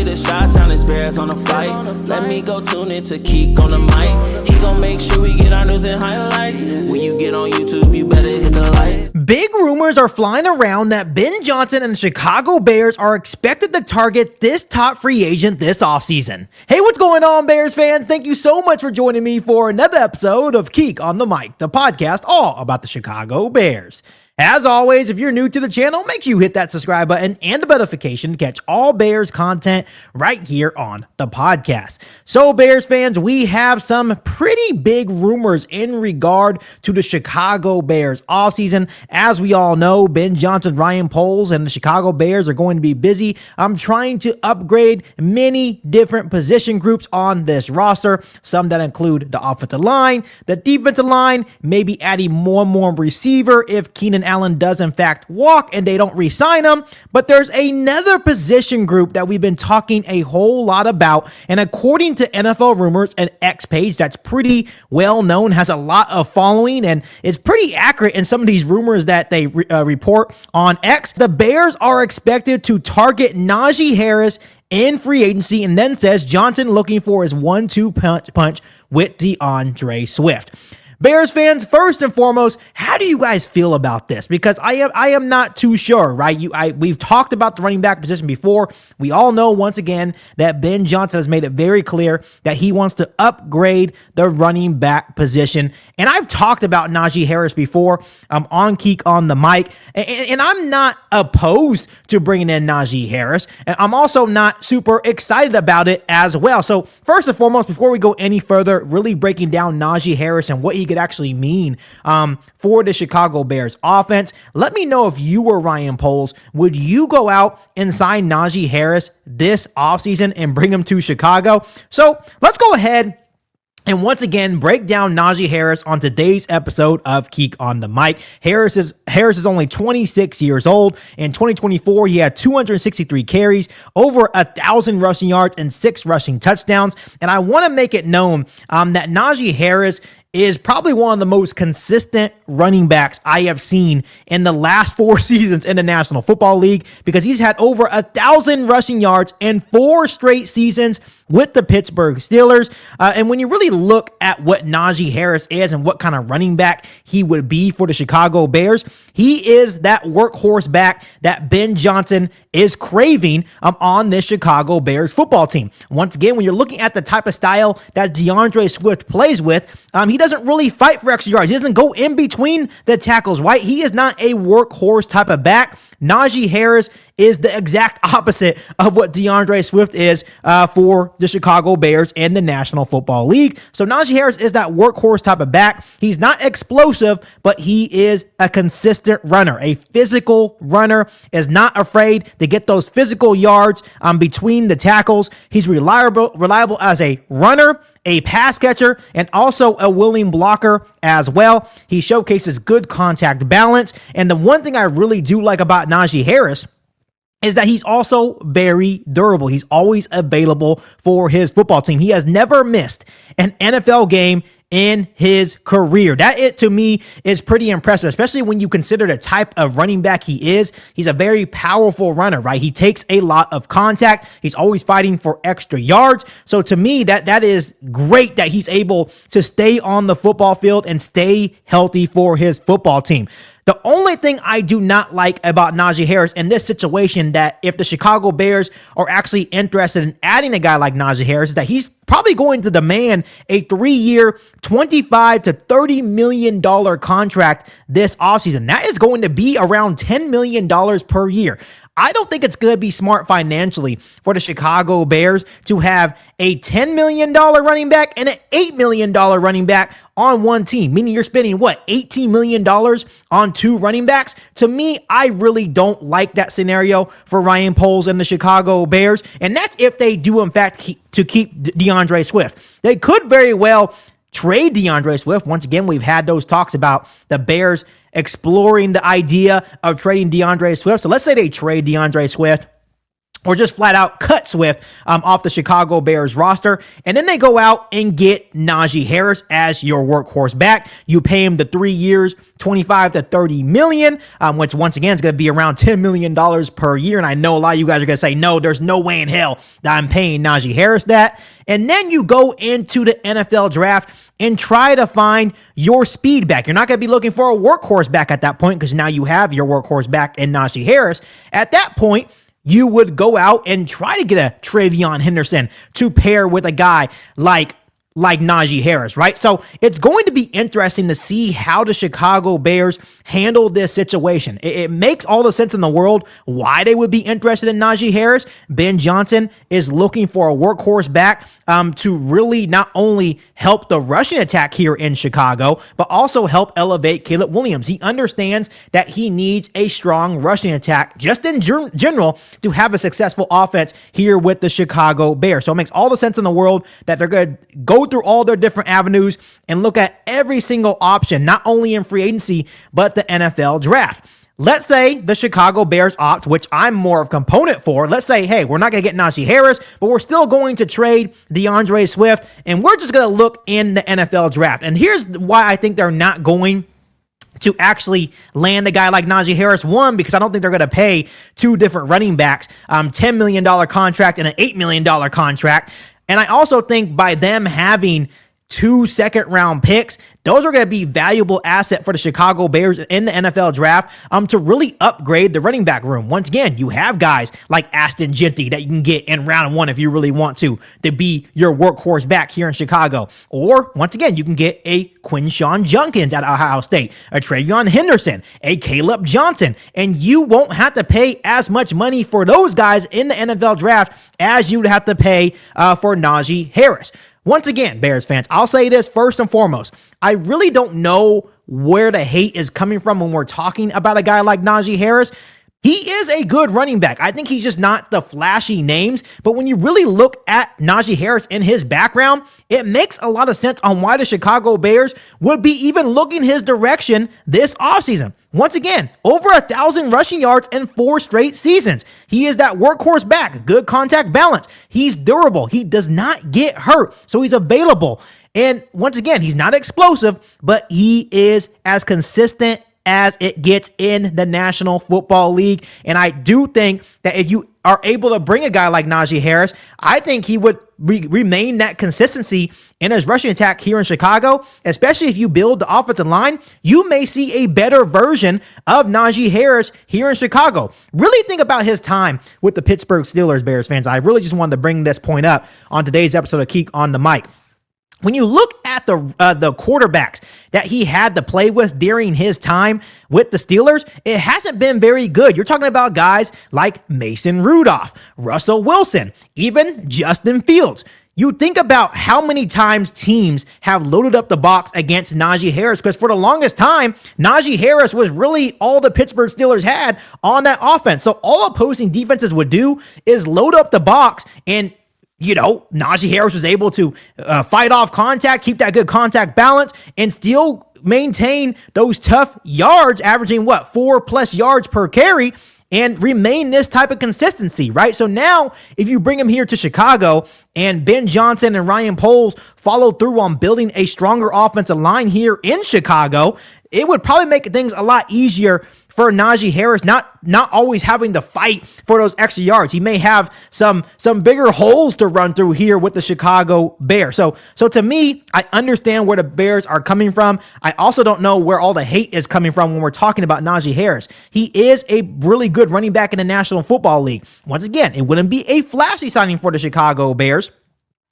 the Chi-Town experience on the flight. Let me go tune in to Keek on the mic. He gon' make sure we get our news and highlights. When you get on YouTube, you better hit the like. Big rumors are flying around that Ben Johnson and the Chicago Bears are expected to target this top free agent this offseason. Hey, what's going on, Bears fans? Thank you so much for joining me for another episode of Keek on the Mic, the podcast all about the Chicago Bears. As always, if you're new to the channel, make sure you hit that subscribe button and the notification to catch all Bears content right here on the podcast. So, Bears fans, we have some pretty big rumors in regard to the Chicago Bears offseason. As we all know, Ben Johnson, Ryan Poles, and the Chicago Bears are going to be busy. I'm trying to upgrade many different position groups on this roster, some that include the offensive line, the defensive line, maybe adding more and more receiver if Keenan Allen does in fact walk and they don't re-sign him. But there's another position group that we've been talking a whole lot about, and according to NFL Rumors, an X page that's pretty well known, has a lot of following, and is pretty accurate in some of these rumors that they report on X. The Bears are expected to target Najee Harris in free agency, and then says Johnson looking for his 1-2 punch with DeAndre Swift. Bears fans, first and foremost, how do you guys feel about this? Because I am not too sure, right? We've talked about the running back position before. We all know, once again, that Ben Johnson has made it very clear that he wants to upgrade the running back position. And I've talked about Najee Harris before on Keek on the Mic, and I'm not opposed to bringing in Najee Harris. And I'm also not super excited about it as well. So first and foremost, before we go any further, really breaking down Najee Harris and what he could actually mean for the Chicago Bears offense, let me know if you were Ryan Poles. Would you go out and sign Najee Harris this offseason and bring him to Chicago? So let's go ahead and once again break down Najee Harris on today's episode of Keek on the Mic. Harris is only 26 years old. In 2024, he had 263 carries, over 1,000 rushing yards, and 6 rushing touchdowns. And I want to make it known that Najee Harris is probably one of the most consistent running backs I have seen in the last 4 seasons in the National Football League, because he's had over 1,000 rushing yards in 4 straight seasons with the Pittsburgh Steelers. And when you really look at what Najee Harris is and what kind of running back he would be for the Chicago Bears, he is that workhorse back that Ben Johnson is craving on this Chicago Bears football team. Once again, when you're looking at the type of style that DeAndre Swift plays with, he doesn't really fight for extra yards. He doesn't go in between the tackles, right? He is not a workhorse type of back. Najee Harris is the exact opposite of what DeAndre Swift is for the Chicago Bears and the National Football League. So Najee Harris is that workhorse type of back. He's not explosive, but he is a consistent runner, a physical runner, is not afraid to get those physical yards between the tackles. He's reliable as a runner, a pass catcher, and also a willing blocker as well. He showcases good contact balance. And the one thing I really do like about Najee Harris is that he's also very durable. He's always available for his football team. He has never missed an NFL game in his career. That, to me, is pretty impressive, especially when you consider the type of running back he is. He's a very powerful runner, right? He takes a lot of contact. He's always fighting for extra yards. So to me, that is great that he's able to stay on the football field and stay healthy for his football team. The only thing I do not like about Najee Harris in this situation, that if the Chicago Bears are actually interested in adding a guy like Najee Harris, is that he's probably going to demand a 3-year, $25 to $30 million contract this offseason. That is going to be around $10 million per year. I don't think it's going to be smart financially for the Chicago Bears to have a $10 million running back and an $8 million running back on one team, meaning you're spending, $18 million on 2 running backs? To me, I really don't like that scenario for Ryan Poles and the Chicago Bears, and that's if they do, in fact, keep DeAndre Swift. They could very well trade DeAndre Swift. Once again, we've had those talks about the Bears exploring the idea of trading DeAndre Swift. So let's say they trade DeAndre Swift. or just flat out cut Swift off the Chicago Bears roster. And then they go out and get Najee Harris as your workhorse back. You pay him the 3 years, 25 to 30 million, which once again is going to be around $10 million per year. And I know a lot of you guys are going to say, no, there's no way in hell that I'm paying Najee Harris that. And then you go into the NFL draft and try to find your speed back. You're not going to be looking for a workhorse back at that point because now you have your workhorse back in Najee Harris. At that point, you would go out and try to get a Travion Henderson to pair with a guy like Najee Harris, right? So it's going to be interesting to see how the Chicago Bears handle this situation. It makes all the sense in the world why they would be interested in Najee Harris. Ben Johnson is looking for a workhorse back to really not only help the rushing attack here in Chicago, but also help elevate Caleb Williams. He understands that he needs a strong rushing attack just in general to have a successful offense here with the Chicago Bears. So it makes all the sense in the world that they're going to go through all their different avenues and look at every single option, not only in free agency, but the NFL draft. Let's say the Chicago Bears opt, which I'm more of a component for. Let's say, hey, we're not going to get Najee Harris, but we're still going to trade DeAndre Swift, and we're just going to look in the NFL draft. And here's why I think they're not going to actually land a guy like Najee Harris. One, because I don't think they're going to pay two different running backs, $10 million contract and an $8 million contract. And I also think by them having 2 second-round picks, those are going to be valuable asset for the Chicago Bears in the NFL draft to really upgrade the running back room. Once again, you have guys like Ashton Genty that you can get in round one if you really want to be your workhorse back here in Chicago. Or, once again, you can get a Quinshawn Junkins at Ohio State, a Travion Henderson, a Caleb Johnson, and you won't have to pay as much money for those guys in the NFL draft as you would have to pay for Najee Harris. Once again, Bears fans, I'll say this first and foremost. I really don't know where the hate is coming from when we're talking about a guy like Najee Harris. He is a good running back. I think he's just not the flashy names, but when you really look at Najee Harris and his background, it makes a lot of sense on why the Chicago Bears would be even looking his direction this offseason. Once again, over 1,000 rushing yards in 4 straight seasons. He is that workhorse back, good contact balance. He's durable. He does not get hurt, so he's available. And once again, he's not explosive, but he is as consistent as it gets in the National Football League. And I do think that if you are able to bring a guy like Najee Harris, I think he would remain that consistency in his rushing attack here in Chicago, especially if you build the offensive line. You may see a better version of Najee Harris here in Chicago. Really think about his time with the Pittsburgh Steelers, Bears fans. I really just wanted to bring this point up on today's episode of Keek on the Mic. When you look at the quarterbacks that he had to play with during his time with the Steelers, it hasn't been very good. You're talking about guys like Mason Rudolph, Russell Wilson, even Justin Fields. You think about how many times teams have loaded up the box against Najee Harris, because for the longest time, Najee Harris was really all the Pittsburgh Steelers had on that offense. So all opposing defenses would do is load up the box, and Najee Harris was able to fight off contact, keep that good contact balance, and still maintain those tough yards, averaging 4+ yards per carry, and remain this type of consistency, right? So now, if you bring him here to Chicago and Ben Johnson and Ryan Poles follow through on building a stronger offensive line here in Chicago, it would probably make things a lot easier for Najee Harris, not always having to fight for those extra yards. He may have some bigger holes to run through here with the Chicago Bears. So to me, I understand where the Bears are coming from. I also don't know where all the hate is coming from when we're talking about Najee Harris. He is a really good running back in the National Football League. Once again, it wouldn't be a flashy signing for the Chicago Bears,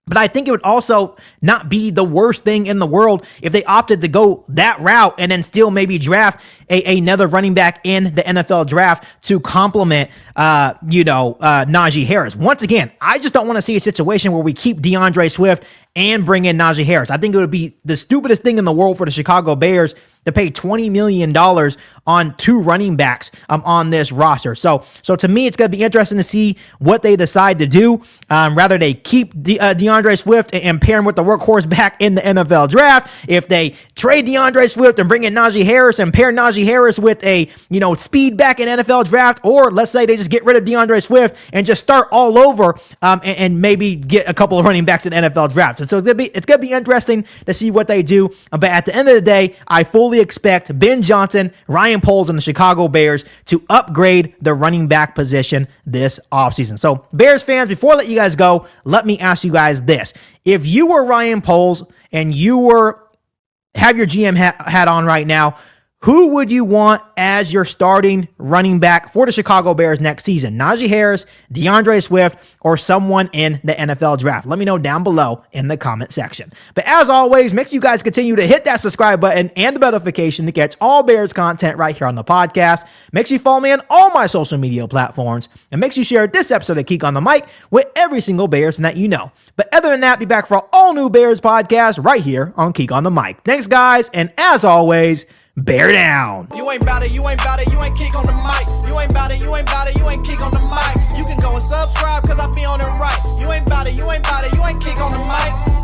but I think it would also not be the worst thing in the world if they opted to go that route and then still maybe draft another running back in the NFL draft to complement, Najee Harris. Once again, I just don't want to see a situation where we keep DeAndre Swift and bring in Najee Harris. I think it would be the stupidest thing in the world for the Chicago Bears to pay $20 million on 2 running backs on this roster. So to me, it's going to be interesting to see what they decide to do. Rather they keep DeAndre Swift and pair him with the workhorse back in the NFL draft. If they trade DeAndre Swift and bring in Najee Harris and pair Najee Harris with a, speed back in NFL draft, or let's say they just get rid of DeAndre Swift and just start all over and maybe get a couple of running backs in the NFL draft. And so it's gonna be interesting to see what they do. But at the end of the day, I fully expect Ben Johnson, Ryan Poles, and the Chicago Bears to upgrade the running back position this offseason. So Bears fans, before I let you guys go, let me ask you guys this. If you were Ryan Poles and you have your GM hat on right now, who would you want as your starting running back for the Chicago Bears next season? Najee Harris, DeAndre Swift, or someone in the NFL draft? Let me know down below in the comment section. But as always, make sure you guys continue to hit that subscribe button and the notification to catch all Bears content right here on the podcast. Make sure you follow me on all my social media platforms, and make sure you share this episode of Geek on the Mic with every single Bears fan that you know. But other than that, be back for an all new Bears podcast right here on Geek on the Mic. Thanks, guys, and as always, bear down. You ain't bout it, you ain't bout it, you ain't kick on the mic. You ain't bout it, you ain't bout it, you ain't kick on the mic. You can go and subscribe cause I be on it right. You ain't bout it, you ain't bout it, you ain't kick on the mic.